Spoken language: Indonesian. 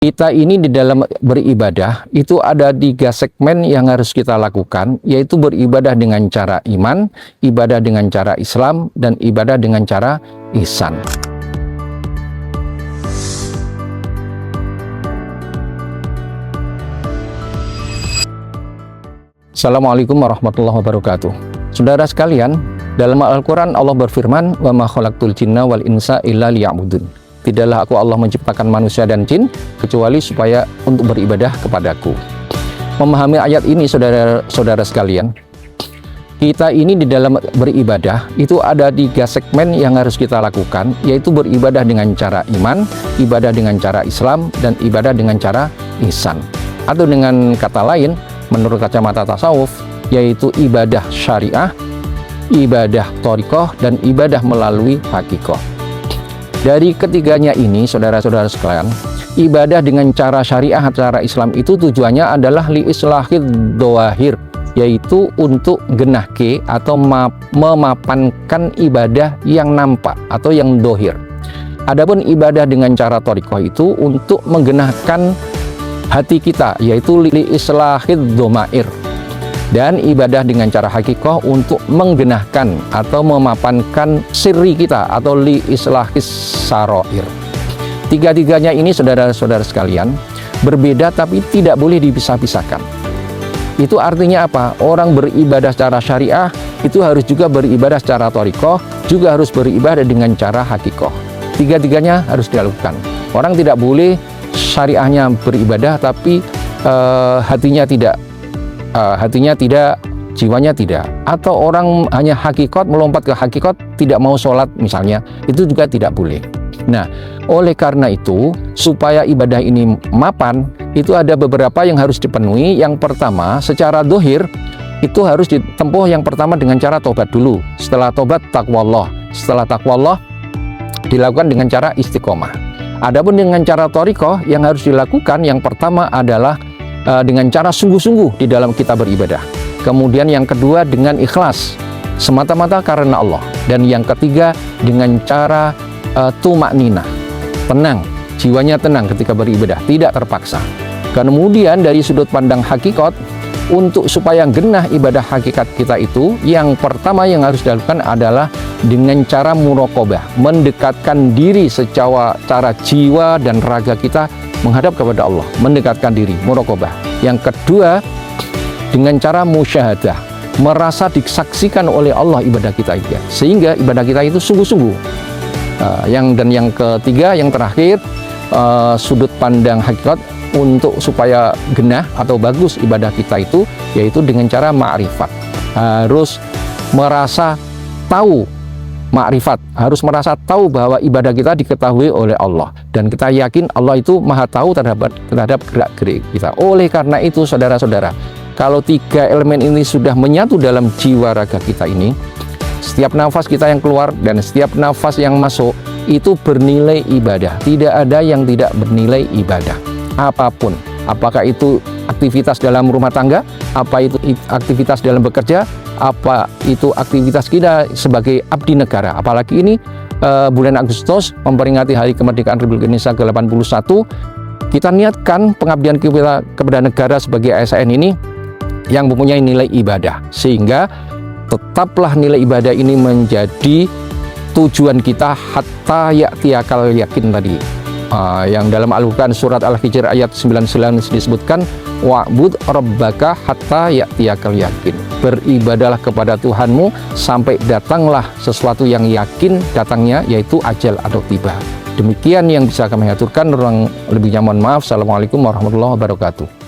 Kita ini di dalam beribadah itu ada 3 segmen yang harus kita lakukan, yaitu beribadah dengan cara iman, ibadah dengan cara Islam, dan ibadah dengan cara ihsan. Assalamualaikum warahmatullahi wabarakatuh. Saudara sekalian, dalam Al-Quran Allah berfirman, "Wa ma khalaqtul jinna wal insa illa liya'budun." Tidaklah aku Allah menciptakan manusia dan jin kecuali supaya untuk beribadah kepadaku. Memahami ayat ini saudara-saudara sekalian, kita ini di dalam beribadah itu ada 3 segmen yang harus kita lakukan, yaitu beribadah dengan cara iman, ibadah dengan cara Islam, dan ibadah dengan cara ihsan. Atau dengan kata lain, menurut kacamata tasawuf, yaitu ibadah syariah, ibadah thariqah, dan ibadah melalui hakikoh. Dari ketiganya ini, saudara-saudara sekalian, ibadah dengan cara syariah, cara Islam itu tujuannya adalah li islahid doahir, yaitu untuk genahke atau memapankan ibadah yang nampak atau yang dohir. Adapun ibadah dengan cara thariqah itu untuk menggenahkan hati kita, yaitu li islahid domair. Dan ibadah dengan cara hakikoh untuk menggenahkan atau memapankan sirri kita atau li islahis saroir. Tiga-tiganya ini saudara-saudara sekalian berbeda tapi tidak boleh dipisah-pisahkan. Itu artinya apa? Orang beribadah secara syariah itu harus juga beribadah secara thariqah, juga harus beribadah dengan cara hakikoh. Tiga-tiganya harus dilakukan. Orang tidak boleh syariahnya beribadah tapi hatinya tidak, jiwanya tidak. Atau orang hanya hakikat, melompat ke hakikat, tidak mau sholat misalnya, itu juga tidak boleh. Nah, oleh karena itu, supaya ibadah ini mapan, itu ada beberapa yang harus dipenuhi. Yang pertama, secara dohir, itu harus ditempuh yang pertama dengan cara tobat dulu. Setelah tobat, taqwallah. Setelah taqwallah, dilakukan dengan cara istiqomah. Adapun dengan cara thariqah, yang harus dilakukan, yang pertama adalah dengan cara sungguh-sungguh di dalam kita beribadah. Kemudian yang kedua dengan ikhlas, semata-mata karena Allah. Dan yang ketiga dengan cara tumakninah, tenang, jiwanya tenang ketika beribadah, tidak terpaksa. Kemudian dari sudut pandang hakikat, untuk supaya genah ibadah hakikat kita itu, yang pertama yang harus dilakukan adalah dengan cara muraqabah, mendekatkan diri secara jiwa dan raga kita menghadap kepada Allah, mendekatkan diri, muraqabah. Yang kedua, dengan cara musyahadah, merasa disaksikan oleh Allah ibadah kita itu, sehingga ibadah kita itu sungguh-sungguh. Dan yang ketiga, yang terakhir, sudut pandang hakikat untuk supaya genah atau bagus ibadah kita itu, yaitu dengan cara ma'rifat. Harus merasa tahu, ma'rifat, harus merasa tahu bahwa ibadah kita diketahui oleh Allah, dan kita yakin Allah itu maha tahu terhadap gerak-gerik kita. Oleh karena itu saudara-saudara, kalau 3 elemen ini sudah menyatu dalam jiwa raga kita ini, setiap nafas kita yang keluar dan setiap nafas yang masuk itu bernilai ibadah. Tidak ada yang tidak bernilai ibadah apapun, apakah itu aktivitas dalam rumah tangga, apa itu aktivitas dalam bekerja, apa itu aktivitas kita sebagai abdi negara. Apalagi ini bulan Agustus memperingati Hari Kemerdekaan Republik Indonesia ke-81, kita niatkan pengabdian kita kepada negara sebagai ASN ini yang mempunyai nilai ibadah, sehingga tetaplah nilai ibadah ini menjadi tujuan kita hatta ya'tiyakal yakin tadi. Yang dalam Al-Quran surat Al-Hijr ayat 99 disebutkan, wa'bud rabbaka hatta ya'tiyakal yakin. Beribadahlah kepada Tuhanmu sampai datanglah sesuatu yang yakin datangnya, yaitu ajal atau tiba. Demikian yang bisa kami aturkan, lebihnya mohon maaf. Assalamualaikum warahmatullahi wabarakatuh.